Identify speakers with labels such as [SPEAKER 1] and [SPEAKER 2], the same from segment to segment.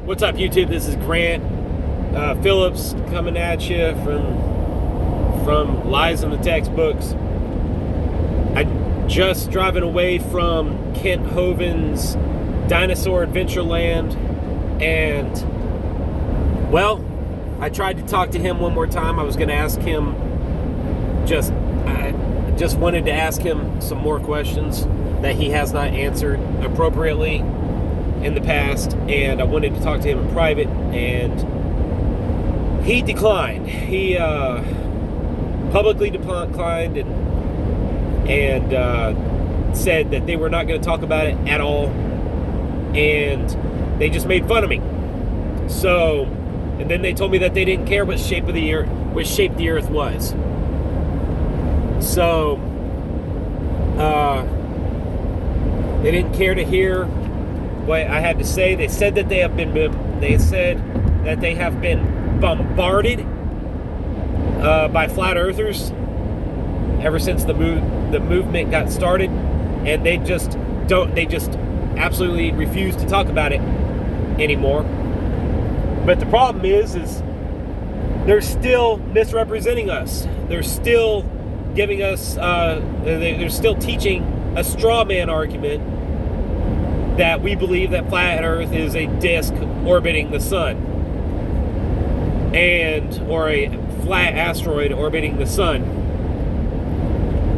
[SPEAKER 1] What's up, YouTube? This is Grant Phillips coming at you from Lies in the Textbooks. I'm just driving away from Kent Hovind's Dinosaur Adventureland, and well, I tried to talk to him one more time. I was going to ask him I just wanted to ask him some more questions that he has not answered appropriately in the past, and I wanted to talk to him in private, and he declined. He publicly declined and said that they were not going to talk about it at all, and they just made fun of me. So, and then they told me that they didn't care what shape the Earth was. So, they didn't care to hear what I had to say. They said that they have been bombarded by flat earthers ever since the movement got started, and they just absolutely refuse to talk about it anymore. But the problem is they're still misrepresenting us. They're still giving us they're still teaching a straw man argument that we believe that flat Earth is a disk orbiting the sun, or a flat asteroid orbiting the sun.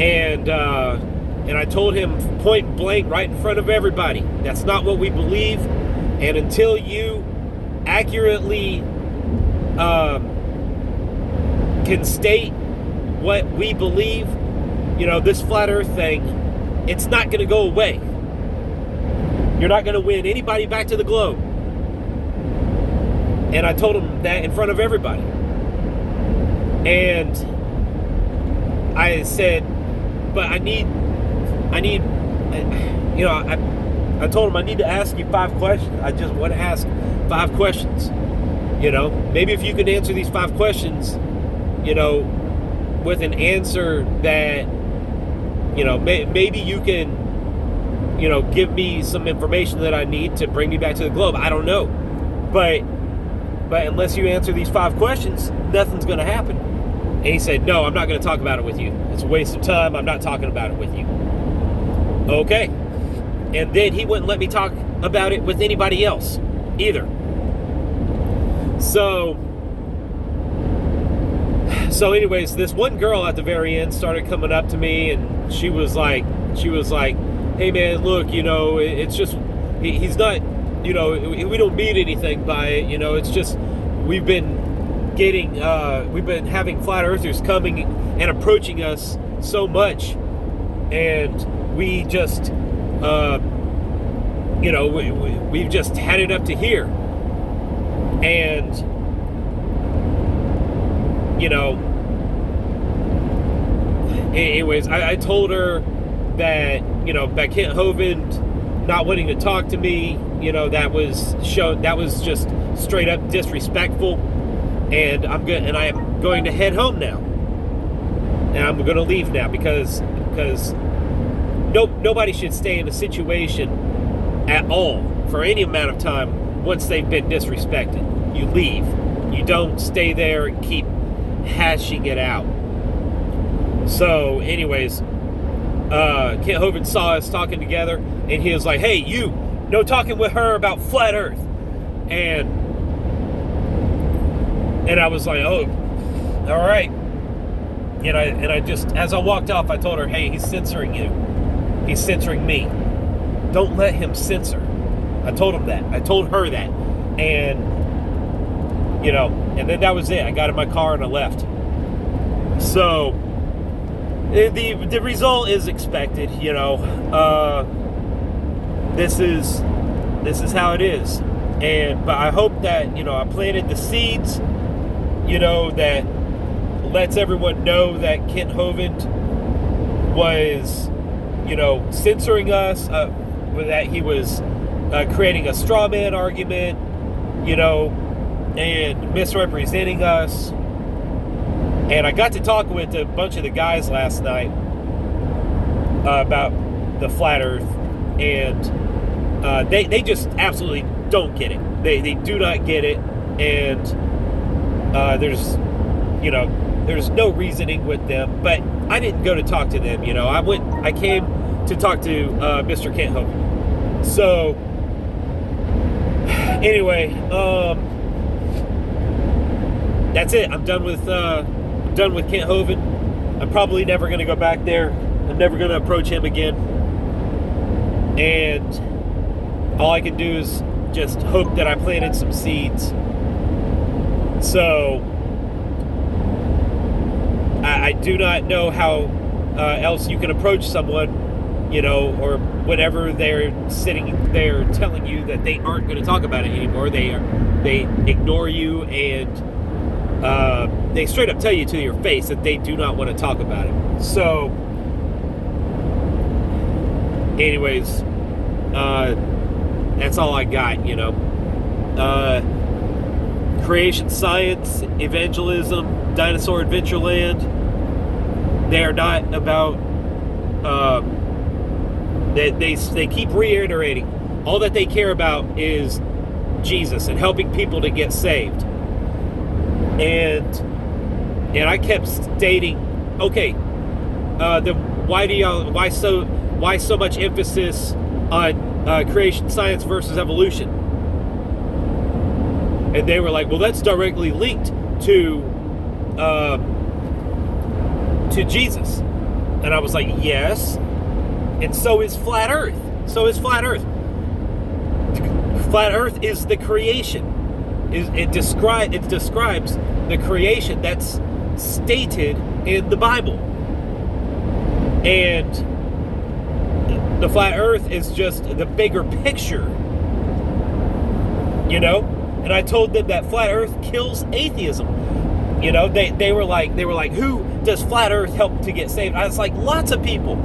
[SPEAKER 1] And I told him point blank, right in front of everybody, that's not what we believe. And until you accurately can state what we believe, this flat Earth thing, it's not going to go away. You're not going to win anybody back to the globe. And I told him that in front of everybody. And I said, but I told him I need to ask you 5 questions. I just want to ask 5 questions. Maybe if you could answer these 5 questions, with an answer that, maybe you can, give me some information that I need to bring me back to the globe. I don't know. But unless you answer these 5 questions, nothing's going to happen. And he said, no, I'm not going to talk about it with you. It's a waste of time. I'm not talking about it with you. Okay. And then he wouldn't let me talk about it with anybody else either. So anyways, this one girl at the very end started coming up to me, and she was like, hey man, look, it's just, he's not, we don't mean anything by it, it's just, we've been having flat earthers coming and approaching us so much, and we just, we've just had it up to here. And, anyways, I told her that, by Kent Hovind not wanting to talk to me, that was just straight up disrespectful. And I am going to head home now. And I'm going to leave now because nobody should stay in a situation at all for any amount of time once they've been disrespected. You leave. You don't stay there and keep hashing it out. So, anyways, Kent Hovind saw us talking together, and he was like, hey, you, no talking with her about flat Earth. And I was like, oh, all right. And I just, as I walked off, I told her, hey, he's censoring you. He's censoring me. Don't let him censor. I told him that. I told her that. And, and then that was it. I got in my car and I left. So, the result is expected, this is how it is. But I hope that, I planted the seeds, that lets everyone know that Kent Hovind was, censoring us, that he was creating a straw man argument, and misrepresenting us. And I got to talk with a bunch of the guys last night about the flat Earth, and they just absolutely don't get it. They do not get it, and there's no reasoning with them. But I didn't go to talk to them. I came to talk to Mr. Kent Hovind. So anyway, that's it. I'm done with Kent Hovind. I'm probably never going to go back there. I'm never going to approach him again. And all I can do is just hope that I planted some seeds. So I do not know how else you can approach someone, or whenever they're sitting there telling you that they aren't going to talk about it anymore. They ignore you, and they straight up tell you to your face that they do not want to talk about it. So anyways, that's all I got. Creation science, evangelism, dinosaur adventureland, they are not about they keep reiterating all that they care about is Jesus and helping people to get saved. And I kept stating, okay, then why so much emphasis on creation science versus evolution? And they were like, well, that's directly linked to Jesus. And I was like, yes. And so is flat Earth. Flat Earth is the creation. It describes the creation that's stated in the Bible. And the flat Earth is just the bigger picture. And I told them that flat Earth kills atheism. They were like, who does flat Earth help to get saved? I was like, lots of people.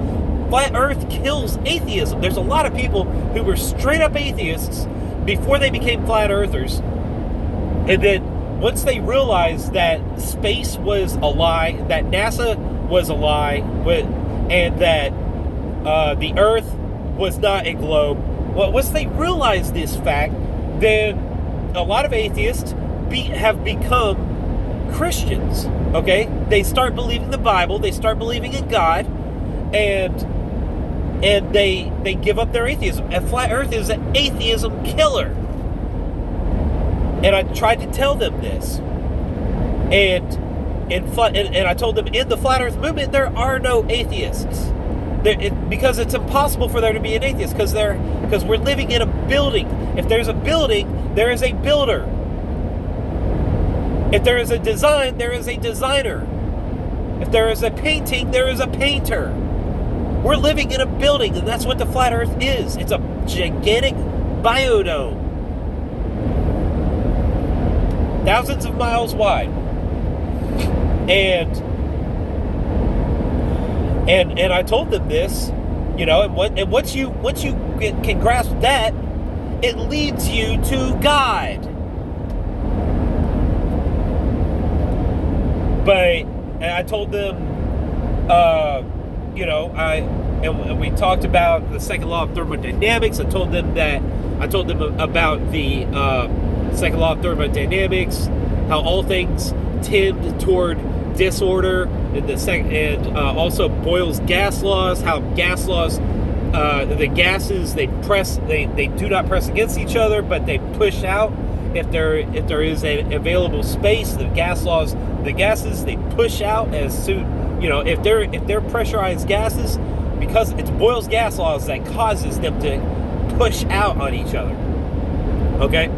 [SPEAKER 1] Flat Earth kills atheism. There's a lot of people who were straight up atheists before they became flat earthers. And then once they realized that space was a lie, that NASA was a lie, and that the Earth was not a globe, well, once they realized this fact, then a lot of atheists have become Christians. Okay, they start believing the Bible, they start believing in God, and they give up their atheism. And flat Earth is an atheism killer. And I tried to tell them this, and I told them in the flat Earth movement there are no atheists. Because it's impossible for there to be an atheist, because we're living in a building. If there's a building, there is a builder. If there is a design, there is a designer. If there is a painting, there is a painter. We're living in a building, and that's what the flat Earth is. It's a gigantic biodome, thousands of miles wide, and I told them this, and once you can grasp that, it leads you to God. But I told them, and we talked about the second law of thermodynamics. I told them about the second law of thermodynamics, how all things tend toward disorder, and also Boyles gas laws, how gas laws, the gases they do not press against each other, but they push out if there is an available space. The gases they push out as soon, if they're pressurized gases, because it's Boyles gas laws that causes them to push out on each other. Okay,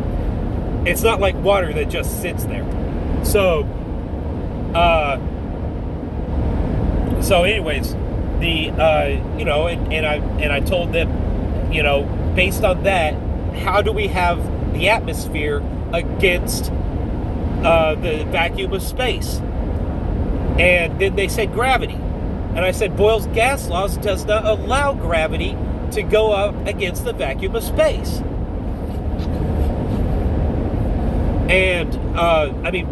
[SPEAKER 1] it's not like water that just sits there. So anyways, and I told them, based on that, how do we have the atmosphere against the vacuum of space? And then they said gravity. And I said Boyles gas laws does not allow gravity to go up against the vacuum of space. And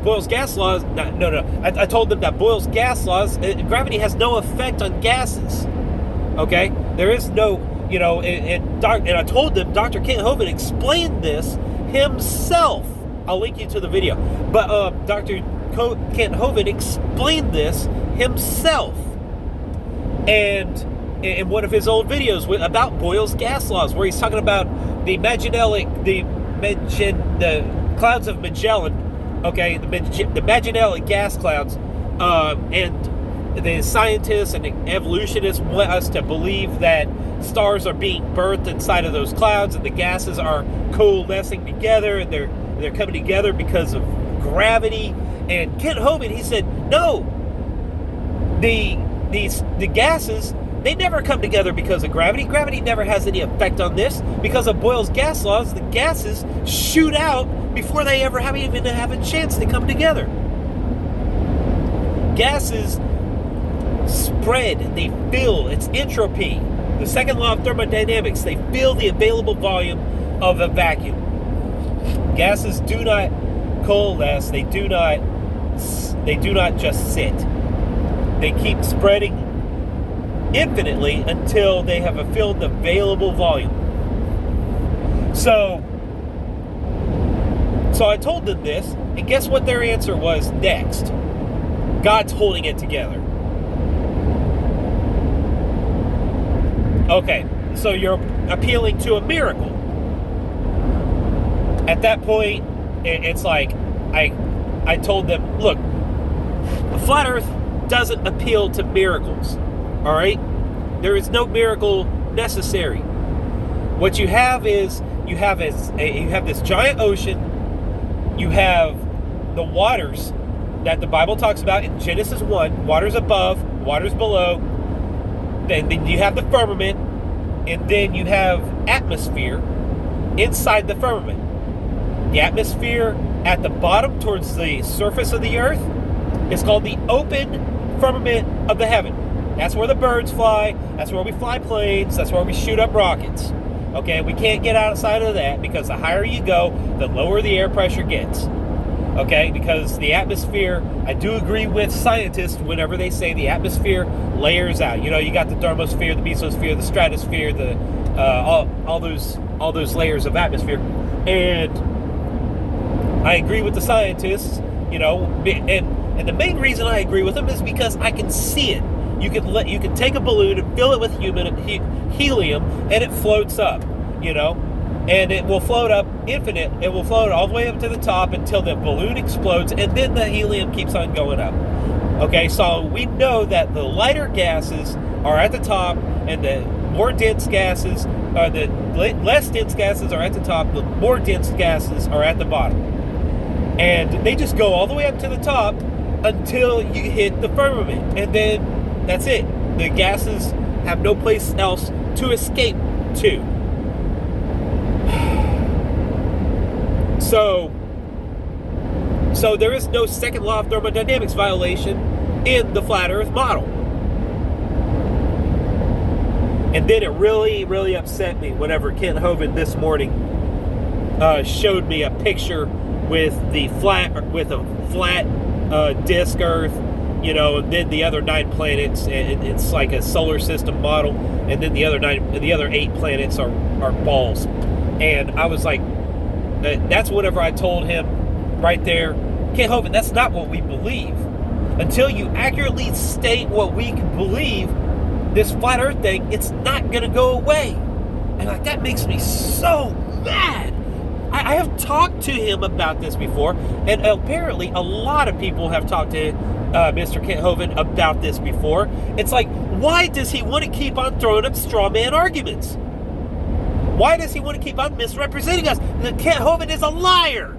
[SPEAKER 1] Boyles gas laws. No. I told them that Boyles gas laws, gravity has no effect on gases. Okay, there is no, and I told them Dr. Kent Hovind explained this himself. I'll link you to the video. But Dr. Kent Hovind explained this himself. And in one of his old videos about Boyles gas laws, where he's talking about the clouds of Magellan, okay, the Magellanic gas clouds, and the scientists and evolutionists want us to believe that stars are being birthed inside of those clouds, and the gases are coalescing together, and they're coming together because of gravity. And Kent Hovind, he said, no, the gases, they never come together because of gravity. Gravity never has any effect on this. Because of Boyle's gas laws, the gases shoot out before they ever even have a chance to come together. Gases spread, they fill, it's entropy. The second law of thermodynamics, they fill the available volume of a vacuum. Gases do not coalesce, they do not just sit. They keep spreading infinitely until they have filled the available volume. So I told them this, and guess what their answer was next? God's holding it together. Okay, so you're appealing to a miracle. At that point, it's like, I told them, look, the flat earth doesn't appeal to miracles, all right? There is no miracle necessary. What you have is, you have this giant ocean, you have the waters that the Bible talks about in Genesis 1, waters above, waters below. Then you have the firmament, and then you have atmosphere inside the firmament. The atmosphere at the bottom towards the surface of the earth is called the open firmament of the heaven. That's where the birds fly, that's where we fly planes, that's where we shoot up rockets. Okay, we can't get outside of that, because the higher you go, the lower the air pressure gets. Okay, because the atmosphere, I do agree with scientists whenever they say the atmosphere layers out. You know, you got the thermosphere, the mesosphere, the stratosphere, the all those layers of atmosphere. And I agree with the scientists, you know, and the main reason I agree with them is because I can see it. You can take a balloon and fill it with helium, and it floats up, you know. And it will float up infinite. It will float all the way up to the top until the balloon explodes, and then the helium keeps on going up. Okay, so we know that the lighter gases are at the top, and the more dense gases, the less dense gases are at the top, the more dense gases are at the bottom. And they just go all the way up to the top until you hit the firmament. And then that's it. The gases have no place else to escape to. So there is no second law of thermodynamics violation in the flat earth model. And then it really, really upset me whenever Kent Hovind this morning showed me a picture with a flat disk Earth, you know, and then the other 9 planets, and it's like a solar system model, and then the other 8 planets are balls. And I was like, that's whenever I told him right there, Kent Hovind, that's not what we believe. Until you accurately state what we believe, this flat earth thing, it's not going to go away. And like, that makes me so mad. I have talked to him about this before, and apparently a lot of people have talked to Mr. Kent Hovind about this before. It's like, why does he want to keep on throwing up straw man arguments? Why does he want to keep on misrepresenting us? Kent Hovind is a liar.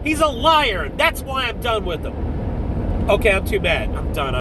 [SPEAKER 1] He's a liar. That's why I'm done with him. Okay, I'm too mad. I'm done.